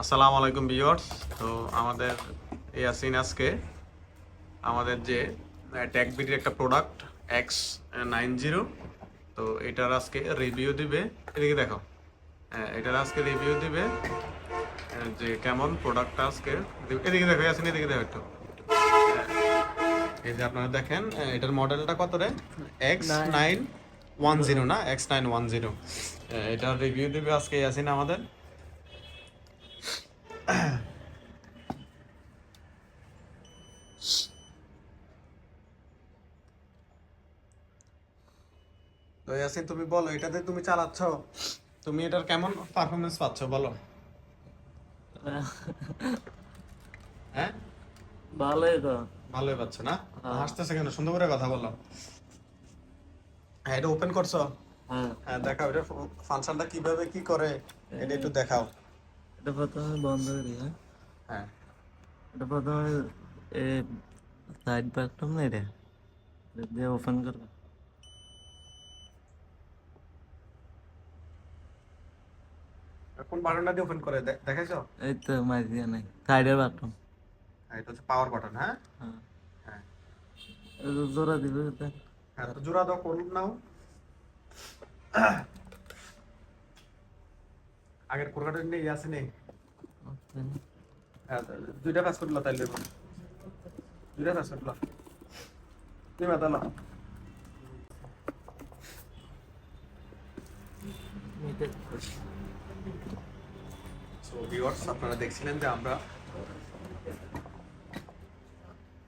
আসসালামু আলাইকুম ভিউয়ার্স। তো আমাদের ইয়াসিন আজকে আমাদের যে ট্যাগবিডির একটা প্রোডাক্ট X90, তো এটার আজকে রিভিউ দিবে। এদিকে দেখো, এটার আজকে রিভিউ দিবে যে কেমন প্রোডাক্টটা আজকে এদিকে দেখো ইয়াসিন, এদিকে দেখো একটু। এই যে আপনারা দেখেন, এটার মডেলটা কত রে? X910 না, X910। এটার রিভিউ দিবে আজকে ইয়াসিন আমাদের। তো ইয়াসিন তুমি বলো, এটাতে তুমি চালাচ্ছ, তুমি এটার কেমন পারফরমেন্স পাচ্ছ বলো। হ্যাঁ, ভালোই তো। ভালোই পাচ্ছ না? হ্যাঁ। হাসতেছে কেন? সুন্দর করে কথা বলো। হ্যাঁ, এটা ওপেন করছো? হ্যাঁ, হ্যাঁ, দেখাও এটা ফাংশনটা কিভাবে কি করে, এটা একটু দেখাও। এটা প্রথমে বন্ধ করি। হ্যাঁ, হ্যাঁ, এটা প্রথমে সাইড বাটন না, এটা দিয়ে ওপেন করবো। কোন বাটনটা দিয়ে ওপেন করে দেখাইছো? এই তো মাঝ দিয়ে নাই, সাইডের বাটন। হ্যাঁ, এটা হচ্ছে পাওয়ার বাটন। হ্যাঁ, হ্যাঁ, হ্যাঁ, এটা জোড়া দিবে এটা। হ্যাঁ, তো জোড়া দাও, কোন নাও। আগের কোরকাটা নেই, আছে নেই। হ্যাঁ, দুইটা কাজ করলো তাইলে, দুইটা কাজ করলো তুমি মাতালো। সো ভিউয়ার্স, আপনারা দেখছিলেন যে আমরা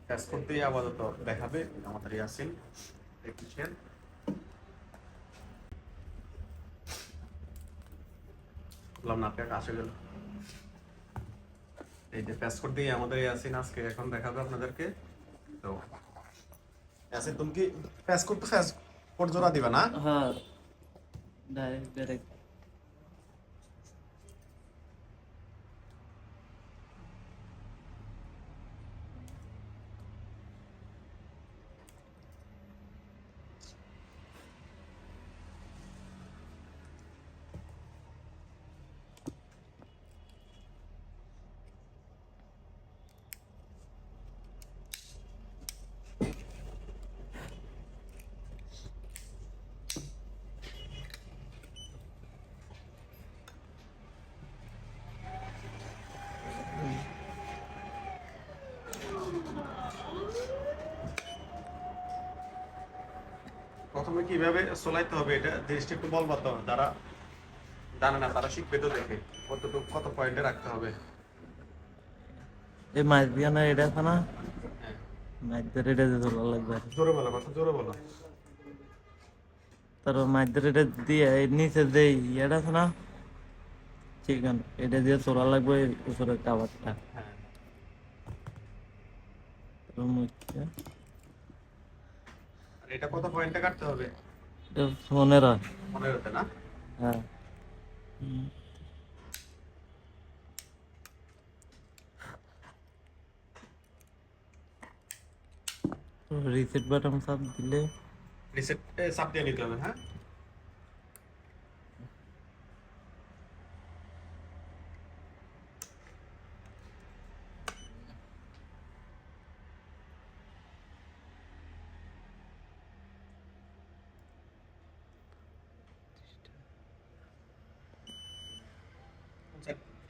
কাজ করতেই আপাতত দেখাবে আমাদের ইয়াসিন টেকনিশিয়ান। বললাম না, আপনার কাছে গেল। এই যে প্যাস কোড দিয়ে আমাদের ইয়াসিন আজকে এখন দেখাবে আপনাদেরকে। তো ইয়াসিন, তুমি কি প্যাস কোড তো প্যাস কোড জোড়া দিবা না? হ্যাঁ, ডাইরেক্ট। প্রথমে কিভাবে চলাইতে হবে এটা জিনিসটা একটু বলবা তো, যারা জানে না তারা শিখবে তো দেখে, কতটুকু কত পয়েন্টে রাখতে হবে। এই মাছ দিয়ে না, এটা আছে না, হ্যাঁ, মাছ দিয়ে এটা দিয়ে তোলা লাগবে। জোরে বলো, কথা জোরে বলো। তারপর মাছ দিয়ে এটা দিয়ে এর নিচে যে ইয়েটা আছে না, চিকেন, এটা দিয়ে তোলা লাগবে উপরে কাবারটা। হ্যাঁ, তারপর মুখটা আর এটা কত পয়েন্টে কাটতে হবে? এটা 15। 15তে না? হ্যাঁ। রিসেট বাটন চাপ দিলে রিসেট চাপ দিয়ে নিতে হবে। হ্যাঁ,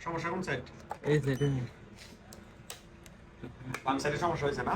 সমস্যা কোন সাইড? এই সেটিং। বাম সাইডে সমস্যা হয়েছে না?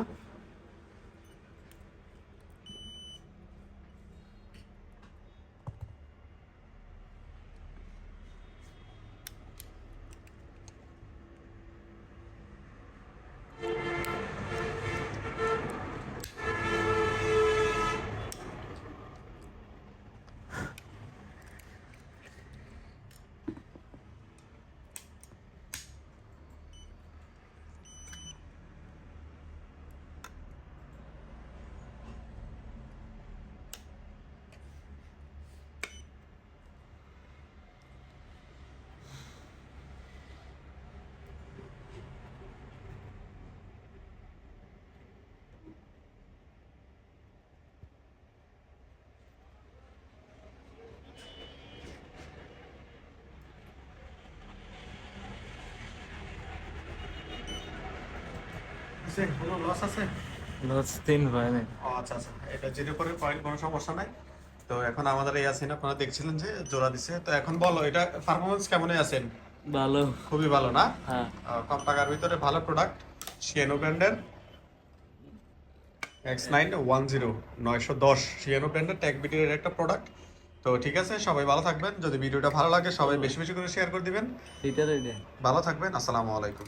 কিসে কোনো লস আছে? Loss 3 point. ও আচ্ছা আচ্ছা, এটা 0.5 কোনো সমস্যা নাই। তো এখন আমাদের এই আসিন আপনারা দেখছিলেন যে জোড়া দিছে, তো এখন বলো এটা পারফরমেন্স কেমনই আছেন? ভালো। খুবই ভালো না? হ্যাঁ। কম টাকার ভিতরে ভালো প্রোডাক্ট, শিয়ানো ব্র্যান্ডের X910 910 শিয়ানো ব্র্যান্ডের ট্যাগ বিটির একটা প্রোডাক্ট। তো ঠিক আছে, সবাই ভালো থাকবেন। যদি ভিডিওটা ভালো লাগে সবাই বেশি বেশি করে শেয়ার করে দিবেন। এটার ভালো থাকবেন, আসসালামু আলাইকুম।